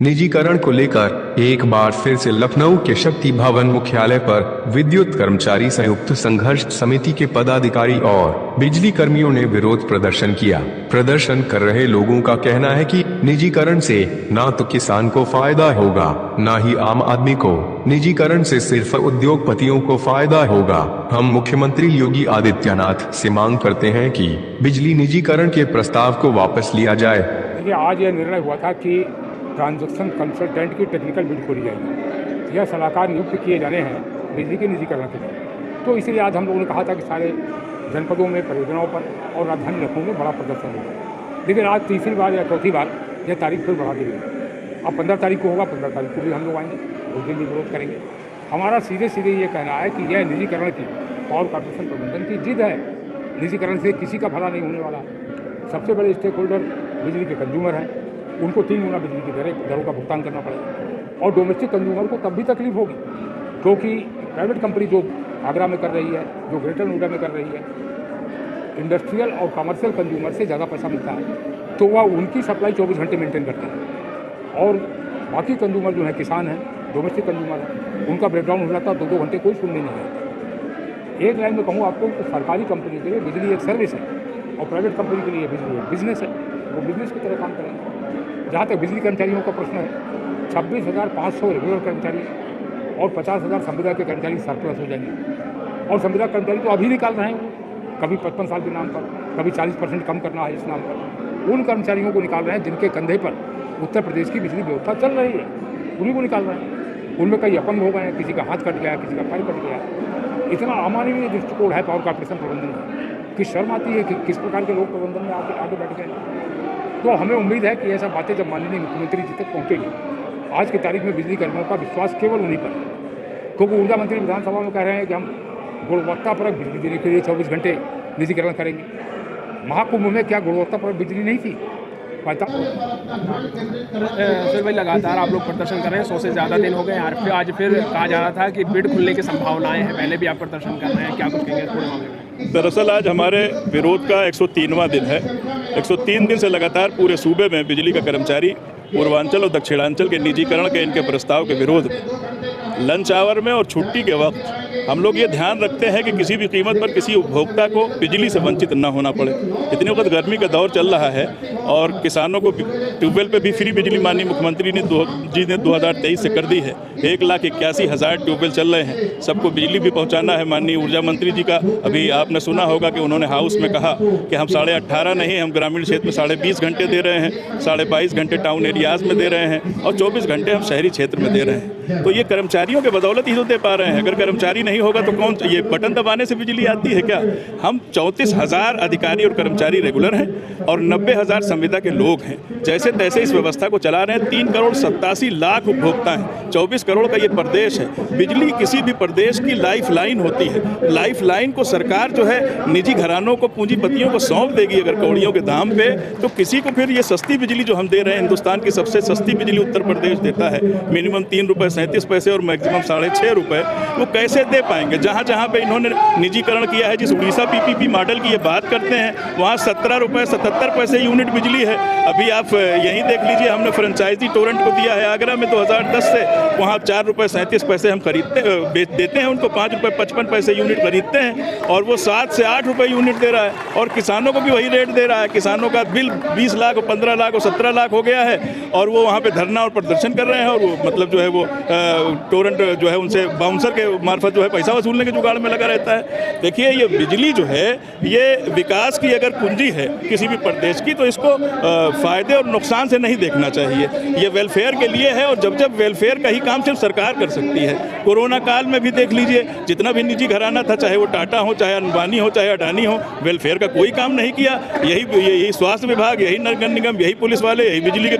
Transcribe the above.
निजीकरण को लेकर एक बार फिर से लखनऊ के शक्ति भवन मुख्यालय पर विद्युत कर्मचारी संयुक्त संघर्ष समिति के पदाधिकारी और बिजली कर्मियों ने विरोध प्रदर्शन किया। प्रदर्शन कर रहे लोगों का कहना है कि निजीकरण से न तो किसान को फायदा होगा, न ही आम आदमी को। निजीकरण से सिर्फ उद्योगपतियों को फायदा होगा। हम मुख्यमंत्री योगी आदित्यनाथ से मांग करते हैं कि बिजली निजीकरण के प्रस्ताव को वापस लिया जाए। देखिए, आज यह निर्णय हुआ था कि ट्रांजैक्शन कंसल्टेंट की टेक्निकल बिड खोली जाएगी। यह सलाहकार नियुक्त किए जाने हैं बिजली के निजीकरण के लिए। तो इसीलिए आज हम लोगों ने कहा था कि सारे जनपदों में, परियोजनाओं पर और राजधानी लखनऊ में बड़ा प्रदर्शन होगा। लेकिन आज तीसरी बार या चौथी बार यह तारीख फिर बढ़ा दी गई। अब 15 तारीख को होगा, 15 तारीख को भी हम लोग आएंगे, उस दिन भी विरोध करेंगे। हमारा सीधे सीधे ये कहना है कि यह निजीकरण की पावर कॉर्पोरेशन प्रबंधन की जिद है। निजीकरण से किसी का भला नहीं होने वाला। सबसे बड़े स्टेक होल्डर बिजली के कंज्यूमर हैं, उनको 3 गुना बिजली की दरों का भुगतान करना पड़ेगा। और डोमेस्टिक कंज्यूमर को तब भी तकलीफ होगी क्योंकि प्राइवेट कंपनी जो आगरा में कर रही है, जो ग्रेटर नोएडा में कर रही है, इंडस्ट्रियल और कमर्शियल कंज्यूमर से ज़्यादा पैसा मिलता है, तो वह उनकी सप्लाई 24 घंटे मेंटेन करते हैं। और बाकी कंज्यूमर जो है, किसान हैं, डोमेस्टिक कंज्यूमर हैं, उनका ब्रेकडाउन हो जाता है, 2-2 घंटे कोई सुनने नहीं आता। एक लाइन में कहूँ आपको तो सरकारी कंपनी के लिए बिजली एक सर्विस है और प्राइवेट कंपनी के लिए बिजली एक बिजनेस है। वो बिजनेस की तरह काम करेंगे। जहाँ तक बिजली कर्मचारियों का प्रश्न है, 26,500 रेगुलर कर्मचारी और 50,000 संविदा के कर्मचारी सरप्लस हो जाएंगे। और संविदा कर्मचारी तो अभी निकाल रहे हैं, कभी 55 साल के नाम पर, कभी 40% कम करना है इस नाम पर। उन कर्मचारियों को निकाल रहे हैं जिनके कंधे पर उत्तर प्रदेश की बिजली व्यवस्था चल रही है, उन्हीं को निकाल रहे हैं। उनमें कई अपंग हो गए हैं, किसी का हाथ कट गया, किसी का पैर कट गया। इतना अमानवीय दृष्टिकोण है पावर कॉर्पोरेशन प्रबंधन का कि शर्म आती है कि किस प्रकार के लोग प्रबंधन में आगे बैठ गए। तो हमें उम्मीद है कि ऐसा बातें जब माननीय मुख्यमंत्री जी तक पहुँचेगी, आज की तारीख में बिजली कर्मियों का विश्वास केवल उन्हीं पर है। क्योंकि ऊर्जा मंत्री विधानसभा में कह रहे हैं कि हम गुणवत्तापरक बिजली देने के लिए 24 घंटे निजीकरण करेंगे। महाकुंभ में क्या गुणवत्तापरक बिजली नहीं थी? सर भाई, लगातार आप लोग प्रदर्शन कर रहे हैं, 100 से ज़्यादा दिन हो गए। आज फिर कहा जा रहा था कि बिड खुलने की संभावनाएं हैं। पहले भी आप प्रदर्शन कर रहे हैं, क्या कुछ कहेंगे पूरे मामले में? दरअसल आज हमारे विरोध का 103वां दिन है। 103 दिन से लगातार पूरे सूबे में बिजली का कर्मचारी पूर्वांचल और दक्षिणांचल के निजीकरण के इनके प्रस्ताव के विरोध में लंच आवर में और छुट्टी के वक्त हम लोग ये ध्यान रखते हैं कि किसी भी कीमत पर किसी उपभोक्ता को बिजली से वंचित न होना पड़े। इतने वक्त गर्मी का दौर चल रहा है और किसानों को ट्यूबवेल पे भी फ्री बिजली माननीय मुख्यमंत्री ने 2023 से कर दी है। 1,81,000 ट्यूबवेल चल रहे हैं, सबको बिजली भी पहुंचाना है। माननीय ऊर्जा मंत्री जी का अभी आपने सुना होगा कि उन्होंने हाउस में कहा कि हम 18.5 नहीं, हम ग्रामीण क्षेत्र में 20.5 घंटे दे रहे हैं, 22.5 घंटे टाउन एरियाज में दे रहे हैं और 24 घंटे हम शहरी क्षेत्र में दे रहे हैं। तो ये कर्मचारियों के बदौलत ही तो दे पा रहे हैं। अगर कर्मचारी नहीं होगा तो कौन, ये बटन दबाने से बिजली आती है क्या? हम 34,000 अधिकारी और कर्मचारी रेगुलर हैं और 90,000 संविदा के लोग हैं। जैसे तैसे इस व्यवस्था को चला रहे हैं। 3,87,00,000 उपभोक्ता हैं, 24 करोड़ का ये प्रदेश है। बिजली किसी भी प्रदेश की लाइफ लाइन होती है। लाइफ लाइन को सरकार जो है निजी घरानों को, पूंजीपतियों को सौंप देगी अगर कौड़ियों के दाम पे, तो किसी को फिर ये सस्ती बिजली जो हम दे रहे हैं, हिंदुस्तान की सबसे सस्ती बिजली उत्तर प्रदेश देता है, मिनिमम 3 रुपये 37 पैसे और मैक्सिमम 6.5 रुपये, वो कैसे दे पाएंगे? जहाँ जहाँ पे इन्होंने निजीकरण किया है, जिस उड़ीसा PPP मॉडल की ये बात करते हैं, वहाँ 17 रुपये 77 पैसे यूनिट बिजली है। अभी आप यहीं देख लीजिए, हमने फ्रेंचाइजी टोरेंट को दिया है आगरा में 2010 से, वहाँ 4 रुपये 37 पैसे हम बेच देते हैं उनको, 5 रुपये 55 पैसे यूनिट खरीदते हैं और वो 7 से 8 रुपये यूनिट दे रहा है। और किसानों को भी वही रेट दे रहा है। किसानों का बिल 20 लाख और 15 लाख और 17 लाख हो गया है और वो वहाँ पे धरना और प्रदर्शन कर रहे हैं। और वो मतलब जो है वो टोरेंट जो है उनसे बाउंसर के मार्फत जो है पैसा वसूलने के जुगाड़ में लगा रहता है। देखिए, ये बिजली जो है ये विकास की अगर कुंजी है किसी भी प्रदेश की, तो इसको फायदे और नुकसान से नहीं देखना चाहिए। ये वेलफेयर के लिए है और जब जब वेलफेयर का ही काम सिर्फ सरकार कर सकती है। कोरोना काल में भी देख लीजिए, जितना भी निजी घराना था, चाहे वो टाटा हो, चाहे अंबानी हो, चाहे अडानी हो, वेलफेयर का कोई काम नहीं किया। यही स्वास्थ्य विभाग, यही नगर निगम, यही पुलिस वाले, यही बिजली के